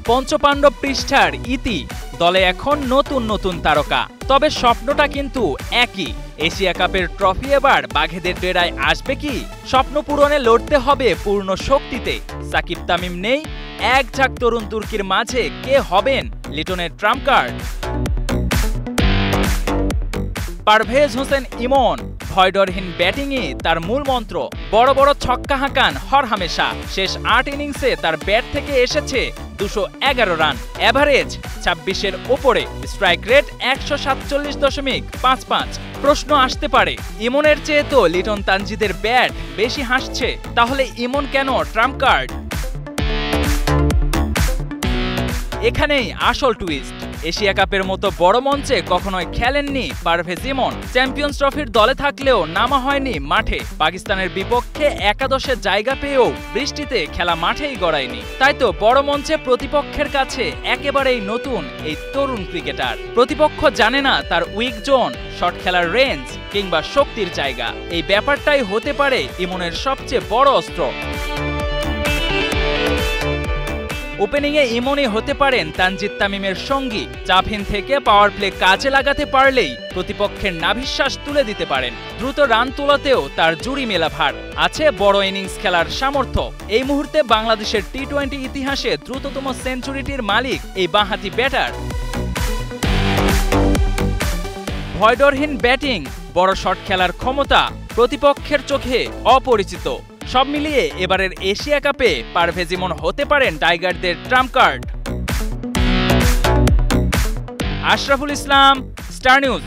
পঞ্চপাণ্ডব পৃষ্ঠার ইতি, দলে এখন নতুন নতুন তারকা। তবে স্বপ্নটা কিন্তু একই, এশিয়া কাপের ট্রফি এবার বাঘেদের ডেরায় আসবে কি? স্বপ্ন পূরণে লড়তে হবে পূর্ণ শক্তিতে। সাকিব তামিম নেই, এক ঝাঁক তরুণ তুর্কির মাঝে কে হবেন লিটনের ট্রাম্প কার্ড? পারভেজ হোসেন ইমন ভয়ডরহীন ব্যাটিংই তার মূল মন্ত্র। বড় বড় ছক্কা হাঁকান হরহামেশা। শেষ ৮ ইনিংসে তার ব্যাট থেকে এসেছে ২১১ রান, এভারেজ ২৬-এর ওপরে, স্ট্রাইক রেট ১৪৭.৫৫। প্রশ্ন আসতে পারে, ইমনের চেয়ে তো লিটন তানজিদের ব্যাট বেশি হাসছে, তাহলে ইমন কেন ট্রাম্প কার্ড? এখানেই আসল টুইস্ট। এশিয়া কাপের মতো বড় মঞ্চে কখনোই খেলেননি পারভেজ ইমন। চ্যাম্পিয়ন্স ট্রফির দলে থাকলেও নামা হয়নি মাঠে। পাকিস্তানের বিপক্ষে একাদশে জায়গা পেয়েও বৃষ্টিতে খেলা মাঠেই গড়ায়নি। তাই তো বড় মঞ্চে প্রতিপক্ষের কাছে একেবারেই নতুন এই তরুণ ক্রিকেটার। প্রতিপক্ষ জানে না তার উইক জোন, শট খেলার রেঞ্জ কিংবা শক্তির জায়গা। এই ব্যাপারটাই হতে পারে ইমনের সবচেয়ে বড় অস্ত্র। ওপেনিংয়ে ইমনই হতে পারেন তানজিদ তামিমের সঙ্গী। চাপহীন থেকে পাওয়ার প্লে কাজে লাগাতে পারলেই প্রতিপক্ষের নাভিশ্বাস তুলে দিতে পারেন। দ্রুত রান তোলাতেও তার জুড়ি মেলা ভার আছে, বড় ইনিংস খেলার সামর্থ্য। এই মুহূর্তে বাংলাদেশের টি-20 ইতিহাসে দ্রুততম সেঞ্চুরিটির মালিক এই বাঁহাতি ব্যাটার। ভয়ডরহীন ব্যাটিং, বড় শট খেলার ক্ষমতা, প্রতিপক্ষের চোখে অপরিচিত। সব মিলিয়ে এবারের এশিয়া কাপে পারভেজ ইমন হতে পারেন টাইগারদের Trump card. Ashraful Islam, star news.